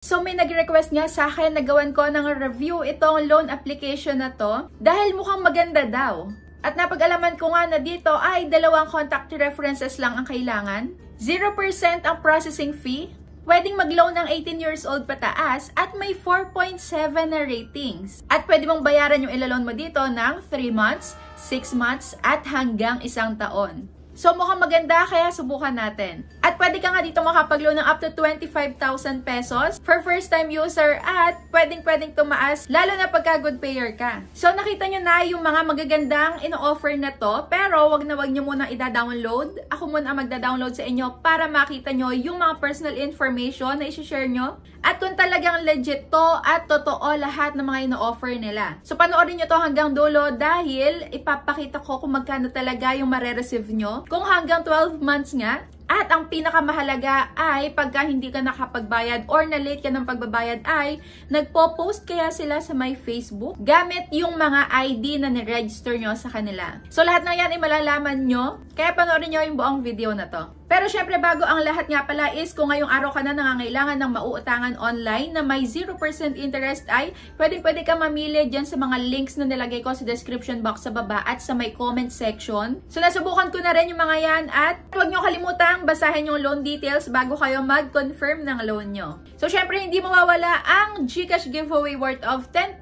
So may nag-request nga sa akin na gawan ko ng review itong loan application na to dahil mukhang maganda daw. At napag-alaman ko nga na dito ay 2 contact references lang ang kailangan, 0% ang processing fee, pwedeng mag-loan ng 18 years old pataas at may 4.7 na ratings. At pwede mong bayaran yung ilaloan mo dito ng 3 months, 6 months at hanggang 1 taon. So mukhang maganda kaya subukan natin. At pwede ka nga dito makapag-loan ng up to 25,000 pesos for first time user at pwedeng tumaas lalo na pagka good payer ka. So nakita nyo na yung mga magagandang ino-offer na to pero wag nyo munang ida-download. Ako muna ang magda-download sa inyo para makita nyo yung mga personal information na isi-share nyo. At kung talagang legit to at totoo lahat ng mga ino-offer nila. So panoorin nyo to hanggang dulo dahil ipapakita ko kung magkano talaga yung mare-receive nyo. Kung hanggang 12 months nga. At ang pinakamahalaga ay pagka hindi ka nakapagbayad or na-late ka ng pagbabayad ay nagpo-post kaya sila sa my Facebook gamit yung mga ID na ni-register nyo sa kanila. So lahat ng yan ay malalaman nyo kaya panoorin nyo yung buong video na to. Pero syempre bago ang lahat nga pala is kung ngayong araw ka na nangangailangan ng mauutangan online na may 0% interest ay pwede ka mamili dyan sa mga links na nilagay ko sa description box sa baba at sa may comment section. So nasubukan ko na rin yung mga yan at huwag nyo kalimutang basahin yung loan details bago kayo mag-confirm ng loan nyo. So syempre hindi mawawala ang GCash giveaway worth of 10,000.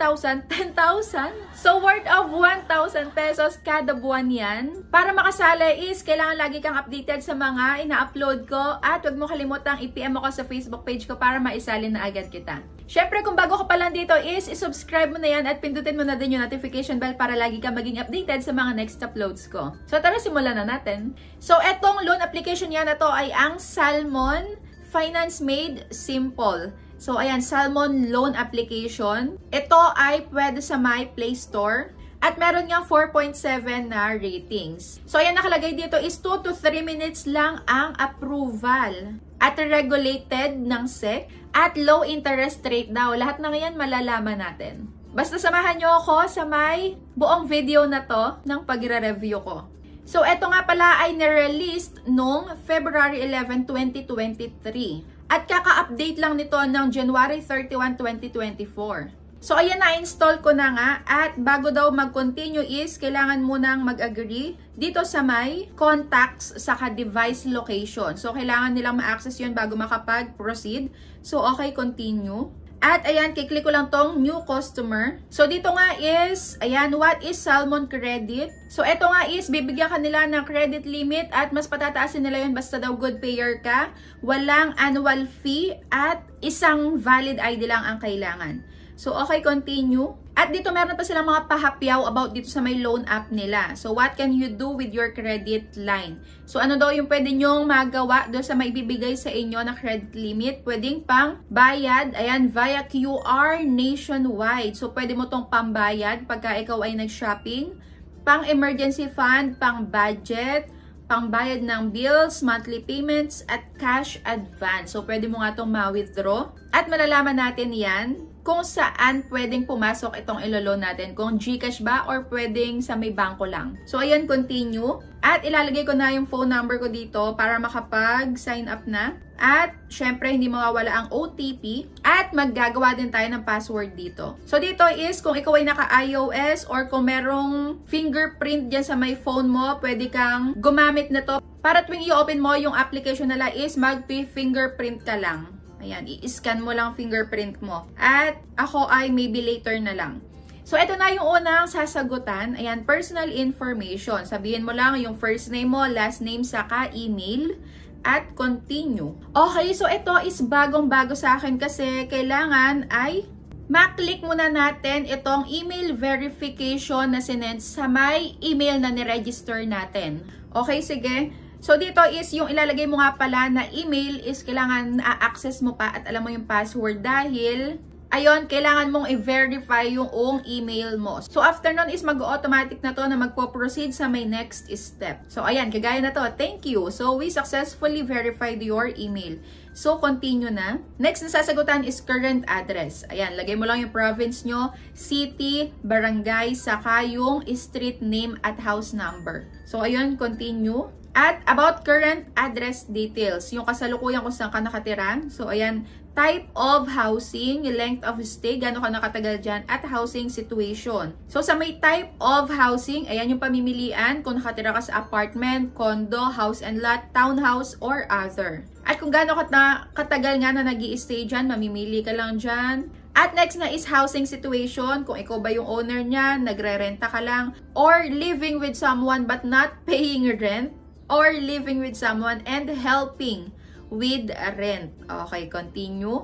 So worth of 1,000 pesos kada buwan yan. Para makasala is kailangan lagi kang updated sa mga ina-upload ko at huwag mo kalimutang i-PM ako sa Facebook page ko para maisalin na agad kita. Syempre kung bago ka pa lang dito is i-subscribe mo na yan at pindutin mo na din yung notification bell para lagi ka maging updated sa mga next uploads ko. So tara simulan na natin. So etong loan application yan na to ay ang Salmon Finance Made Simple. So ayan, Salmon loan application. Ito ay pwede sa my Play Store. At meron nga 4.7 na ratings. So, ayan nakalagay dito is 2 to 3 minutes lang ang approval. At regulated ng SEC at low interest rate daw. Lahat ng yan malalaman natin. Basta samahan nyo ako sa may buong video na to ng pagre-review ko. So, eto nga pala ay nireleased noong February 11, 2023. At kaka-update lang nito ng January 31, 2024. So, ayan na-install ko na nga at bago daw mag-continue is kailangan munang mag-agree dito sa may contacts saka device location. So, kailangan nilang ma-access yun bago makapag-proceed. So, okay, continue. At ayan, kiklik ko lang tong new customer. So, dito nga is, ayan, what is Salmon Credit? So, eto nga is, bibigyan ka nila ng credit limit at mas patataasin nila yun basta daw good payer ka. Walang annual fee at isang valid ID lang ang kailangan. So, okay, continue. At dito meron pa silang mga pahapyaw about dito sa may loan app nila. So, what can you do with your credit line? So, ano daw yung pwede nyong magawa doon sa may bibigay sa inyo na credit limit? Pwedeng pang bayad, ayan, via QR nationwide. So, pwede mo tong pambayad pagka ikaw ay nag-shopping. Pang emergency fund, pang budget, pangbayad ng bills, monthly payments, at cash advance. So, pwede mo nga itong ma-withdraw. At malalaman natin yan kung saan pwedeng pumasok itong ilo-loan natin. Kung GCash ba or pwedeng sa may bangko lang. So, ayan, continue. At ilalagay ko na yung phone number ko dito para makapag-sign up na. At, syempre, hindi mawawala ang OTP. At, maggagawa din tayo ng password dito. So, dito is, kung ikaw ay naka-iOS or kung merong fingerprint dyan sa may phone mo, pwede kang gumamit na to. Para tuwing i-open mo yung application nila is mag-fingerprint ka lang. Ayan, i-scan mo lang fingerprint mo. At ako ay maybe later na lang. So, ito na yung unang sasagutan. Ayan, personal information. Sabihin mo lang yung first name mo, last name, saka email. At continue. Okay, so ito is bagong-bago sa akin kasi kailangan ay ma-click muna natin itong email verification na sinend sa may email na ni-register natin. Okay, sige. So, dito is yung ilalagay mo nga pala na email is kailangan na-access mo pa at alam mo yung password dahil, ayun, kailangan mong i-verify yung email mo. So, after nun is mag-automatic na to na magpo-proceed sa may next step. So, ayan, kagaya na to. Thank you. So, we successfully verified your email. So, continue na. Next na sasagutan is current address. Ayan, lagay mo lang yung province nyo, city, barangay, saka yung street name at house number. So, ayun, continue. At about current address details, yung kasalukuyan kung saan ka nakatira. So, ayan, type of housing, length of stay, gano'n ka nakatagal dyan, at housing situation. So, sa may type of housing, ayan yung pamimilian kung nakatira ka sa apartment, condo, house and lot, townhouse, or other. At kung gano'n katagal nga na nag-i-stay dyan, mamimili ka lang dyan. At next na is housing situation, kung ikaw ba yung owner niya, nagre-renta ka lang, or living with someone but not paying rent, or living with someone and helping with rent. Okay, continue.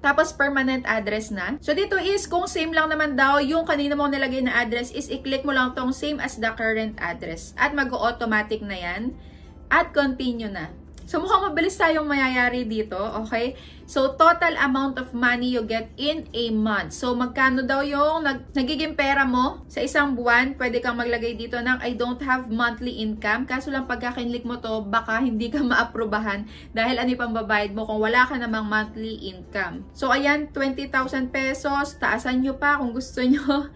Tapos permanent address na. So dito is kung same lang naman daw yung kanina mo nilagay na address is i-click mo lang tong same as the current address. At mag-automatic na yan. At continue na. So mukhang mabilis tayong mayayari dito. Okay? So total amount of money you get in a month. So magkano daw yung nagiging pera mo sa isang buwan? Pwede kang maglagay dito ng I don't have monthly income. Kaso lang pagka kinlik mo to, baka hindi ka maaprubahan dahil ano yung pambabayad mo kung wala ka namang monthly income. So ayan, 20,000 pesos. Taasan nyo pa kung gusto nyo.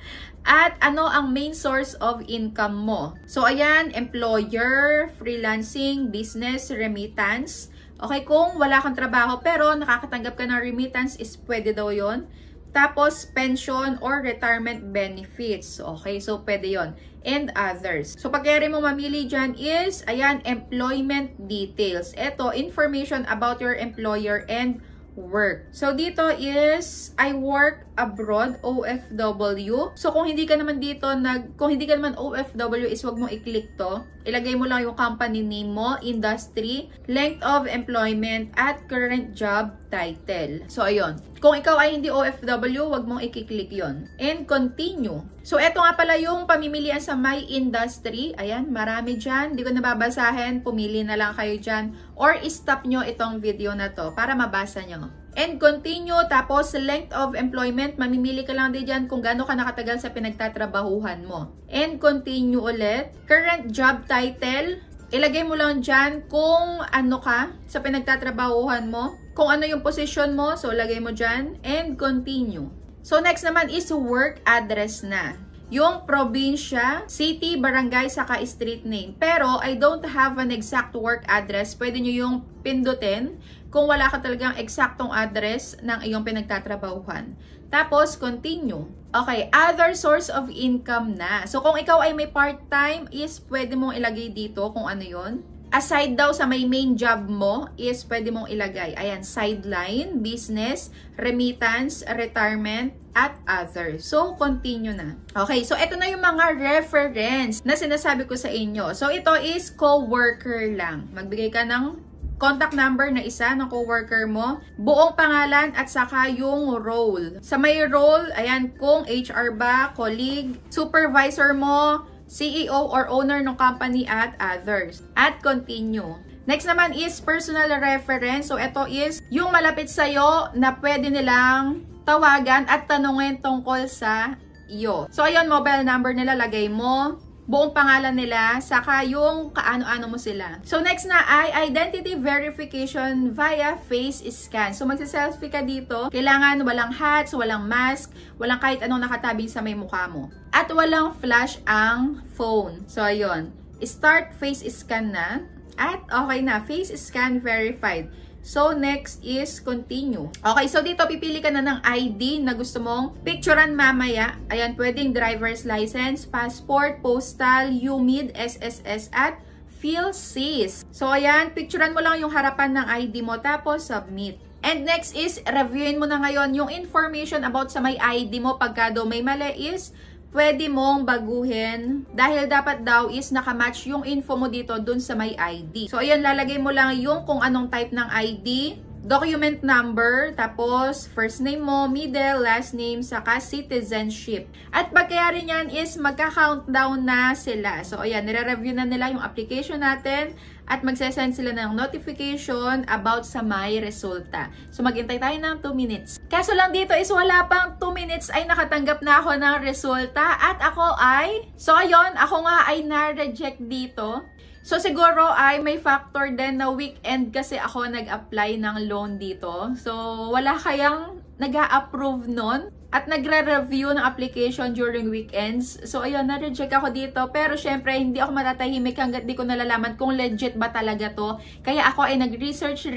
At ano ang main source of income mo? So ayan, employer, freelancing, business, remittance. Okay, kung wala kang trabaho pero nakakatanggap ka ng remittance is pwede daw yon. Tapos, pension or retirement benefits. Okay, so pwede yon. And others. So, pag kaya rin mo mamili dyan is, ayan, employment details. Ito, information about your employer and work. So, dito is, I work abroad, OFW. So, kung hindi ka naman dito, kung hindi ka naman OFW is wag mo i-click to. Ilagay mo lang yung company name mo, industry, length of employment, at current job title. So, ayun. Kung ikaw ay hindi OFW, wag mong i-click yon. And continue. So, eto nga pala yung pamimilian sa my industry. Ayan, marami dyan. Hindi ko nababasahin. Pumili na lang kayo dyan. Or stop nyo itong video na to para mabasa nyo. And continue, tapos length of employment, mamimili ka lang din dyan kung gaano ka nakatagal sa pinagtatrabahuhan mo. And continue ulit. Current job title, ilagay mo lang dyan kung ano ka sa pinagtatrabahuhan mo. Kung ano yung position mo, so lagay mo dyan. And continue. So next naman is work address na. Yung probinsya, city, barangay, saka street name. Pero I don't have an exact work address. Pwede nyo yung pindutin kung wala ka talagang eksaktong address ng iyong pinagtatrabahuhan. Tapos, continue. Okay, other source of income na. So, kung ikaw ay may part-time, is pwede mong ilagay dito kung ano yon. Aside daw sa may main job mo, is pwede mong ilagay. Ayan, sideline, business, remittance, retirement, at others. So, continue na. Okay, so ito na yung mga reference na sinasabi ko sa inyo. So, ito is co-worker lang. Magbigay ka ng contact number na isa ng co-worker mo, buong pangalan at saka yung role. Sa may role, ayan, kung HR ba, colleague, supervisor mo, CEO or owner ng company at others. At continue. Next naman is personal reference. So, ito is yung malapit sa'yo na pwede nilang tawagan at tanungin tungkol sa iyo. So, ayun, mobile number nila, lagay mo. Buong pangalan nila, saka yung kaano-ano mo sila. So, next na ay identity verification via face scan. So, magsa-selfie ka dito. Kailangan walang hats, walang mask, walang kahit anong nakatabing sa may mukha mo. At walang flash ang phone. So, ayun. Start face scan na. At okay na, face scan verified. So, next is continue. Okay, so dito pipili ka na ng ID na gusto mong picturean mamaya. Ayan, pwedeng driver's license, passport, postal, UMID, SSS, at PhilSys. So, ayan, picturean mo lang yung harapan ng ID mo, tapos submit. And next is, reviewin mo na ngayon yung information about sa may ID mo. Pagka daw may mali is, pwede mong baguhin dahil dapat daw is nakamatch yung info mo dito dun sa may ID. So, ayan, lalagay mo lang yung kung anong type ng ID, document number, tapos first name mo, middle, last name, saka citizenship. At pagkayari niyan is magka-countdown na sila. So, ayan, nire-review na nila yung application natin at magsasend sila ng notification about sa may resulta. So, maghintay tayo ng 2 minutes. Kaso lang dito is wala pang 2 minutes ay nakatanggap na ako ng resulta at ako ay, so ayun, ako nga ay na-reject dito. So, siguro ay may factor din na weekend kasi ako nag-apply ng loan dito. So, wala kayang nag-a-approve nun. at nagre-review ng application during weekends. So, ayun, na-reject ako dito. Pero, syempre, hindi ako matatahimik hanggat di ko nalalaman kung legit ba talaga to. Kaya ako ay nag-research.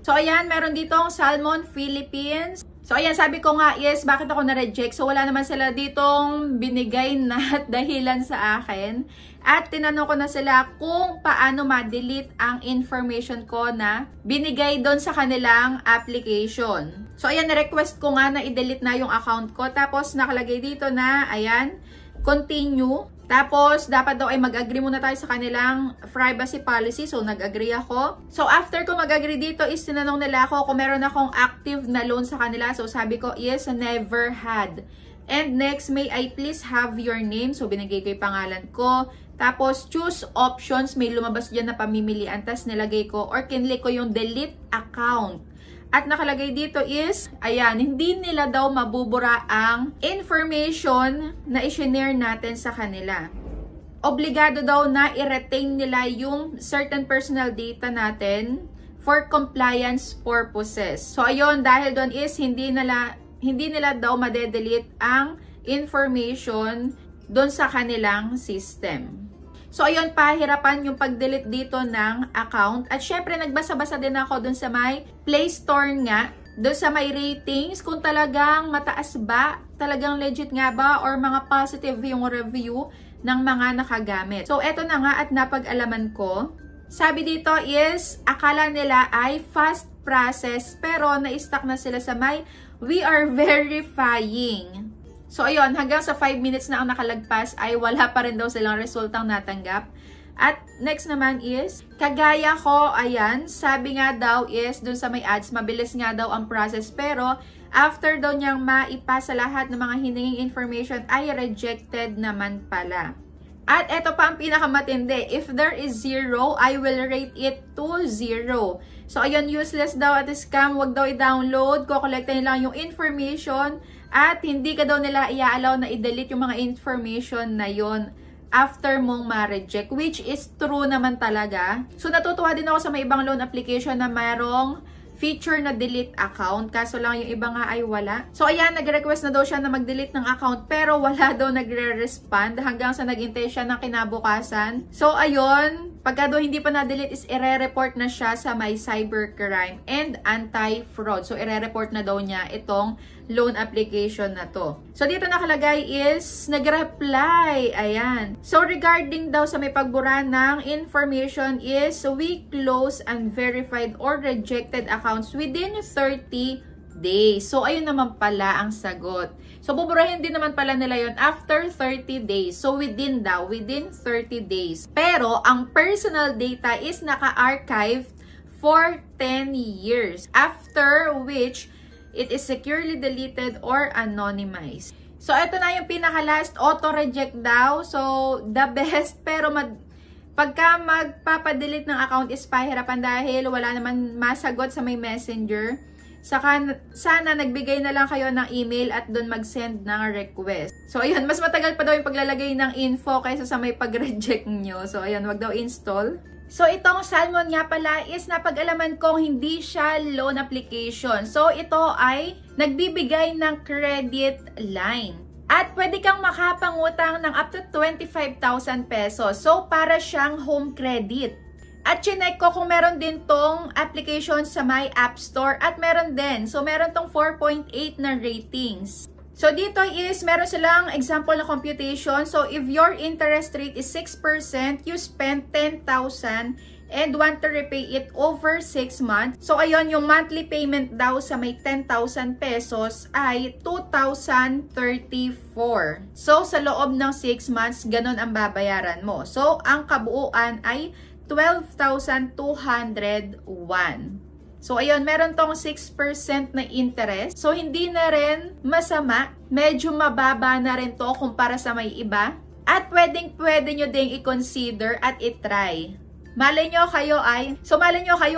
So, ayan, meron dito ang Salmon Philippines. So, ayan, sabi ko nga, yes, bakit ako na-reject? So, wala naman sila ditong binigay na dahilan sa akin. At tinanong ko na sila kung paano ma-delete ang information ko na binigay doon sa kanilang application. So, ayan, na-request ko nga na i-delete na yung account ko. Tapos, nakalagay dito na, ayan, continue. Tapos, dapat daw ay mag-agree muna tayo sa kanilang privacy policy. So, nag-agree ako. So, after ko mag-agree dito is tinanong nila ako kung meron akong active na loan sa kanila. So, sabi ko, yes, never had. And next, may I please have your name? So, binigay ko yung pangalan ko. Tapos, choose options. May lumabas dyan na pamimilian. Tapos, nilagay ko or kinlik ko yung delete account. At nakalagay dito is, ayan, hindi nila daw mabubura ang information na i-share natin sa kanila. Obligado daw na i-retain nila yung certain personal data natin for compliance purposes. So, ayun, dahil doon is hindi nila daw madedelete ang information doon sa kanilang system. So, ayun, pahirapan yung pag-delete dito ng account. At syempre, nagbasa-basa din ako dun sa may Play Store nga. Dun sa may ratings, kung talagang mataas ba, talagang legit nga ba, or mga positive yung review ng mga nakagamit. So, eto na nga at napag-alaman ko. Sabi dito is, akala nila ay fast process, pero na-stuck na sila sa may we are verifying. So, ayun, hanggang sa 5 minutes na ang nakalagpas ay wala pa rin daw silang resultang natanggap. At next naman is, kagaya ko, ayan, sabi nga daw is, dun sa may ads, mabilis nga daw ang process. Pero, after daw niyang maipasa lahat ng mga hininging information, ay rejected naman pala. At eto pa ang pinakamatindi, if there is 0, I will rate it to 0. So, ayun, useless daw at scam, wag daw i-download, kukolektahin lang yung information, at hindi ka daw nila i-allow na i-delete yung mga information na yon after mong ma-reject, which is true naman talaga. So, natutuwa din ako sa may ibang loan application na mayroong feature na delete account, kaso lang yung iba nga ay wala. So, ayan, nag-request na daw siya na mag-delete ng account, pero wala daw nagre-respond hanggang sa nag-intay siya ng kinabukasan. So, ayun, pagka daw hindi pa na-delete is ire-report na siya sa may cybercrime and anti-fraud. So, ire-report na daw niya itong loan application na to. So, dito nakalagay is nag-reply. Ayan. So, regarding daw sa may pagbura ng information is we close unverified or rejected accounts within 30 days. So, ayun naman pala ang sagot. So, buburahin din naman pala nila yon after 30 days. So, within 30 days. Pero, ang personal data is naka-archive for 10 years. After which, it is securely deleted or anonymized. So, ito na yung pinaka-last, auto-reject daw. So, the best, pero pagka magpapadelete ng account is pahirapan dahil wala naman masagot sa may messenger. Saka, sana nagbigay na lang kayo ng email at doon mag-send ng request. So, ayun, mas matagal pa daw yung paglalagay ng info kaysa sa may pag-reject nyo. So, ayun, wag daw install. So, itong Salmon nga pala is napag-alaman kong hindi siya loan application. So, ito ay nagbibigay ng credit line. At pwede kang makapangutang ng up to 25,000 pesos. So, para siyang home credit. At chinek ko kung meron din tong application sa my App Store at meron din. So, meron tong 4.8 na ratings. So, dito is, meron silang example na computation. So, if your interest rate is 6%, you spend 10,000 and want to repay it over 6 months. So, ayun, yung monthly payment daw sa may 10,000 pesos ay 2,034. So, sa loob ng 6 months, ganun ang babayaran mo. So, ang kabuuan ay 12,201. So, ayun, meron tong 6% na interest. So, hindi na rin masama. Medyo mababa na rin to kumpara sa may iba. At pwede nyo ding i-consider at i-try. Malay nyo kayo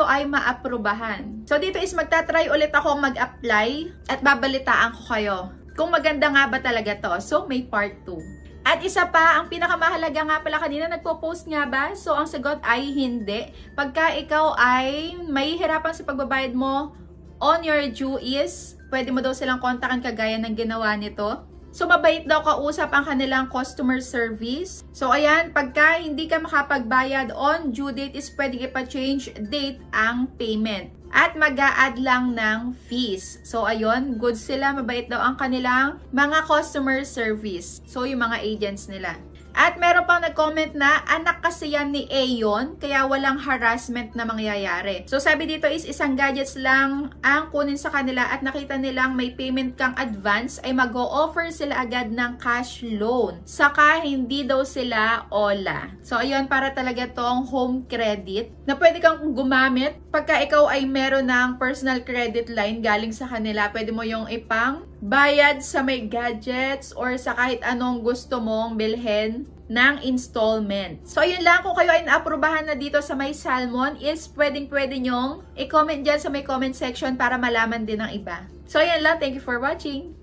ay maaprubahan. So, dito is magta-try ulit ako mag-apply at babalitaan ko kayo kung maganda nga ba talaga to. So, may part 2. At isa pa, ang pinakamahalaga nga pala kanina, nagpo-post nga ba? So, ang sagot ay hindi. Pagka ikaw ay mahihirapan sa pagbabayad mo on your due is, pwede mo daw silang kontakan kagaya ng ginawa nito. So, mabait daw kausap ang kanilang customer service. So, ayan, pagka hindi ka makapagbayad on due date is pwede ipa-change date ang payment. At mag-a-add lang ng fees. So, ayun, good sila. Mabait daw ang kanilang mga customer service. So, yung mga agents nila. At meron pang nag-comment na anak kasi yan ni Aeon, kaya walang harassment na mangyayari. So sabi dito is isang gadgets lang ang kunin sa kanila at nakita nilang may payment kang advance ay mag-o-offer sila agad ng cash loan. Saka hindi daw sila OLA. So ayun, para talaga tong home credit na pwede kang gumamit pagka ikaw ay meron ng personal credit line galing sa kanila. Pwede mo yung ipang bayad sa may gadgets or sa kahit anong gusto mong bilhin ng installment. So, ayun lang. Kung kayo ay naaprubahan na dito sa may Salmon is pwedeng-pwede nyong i-comment dyan sa may comment section para malaman din ng iba. So, ayun lang. Thank you for watching.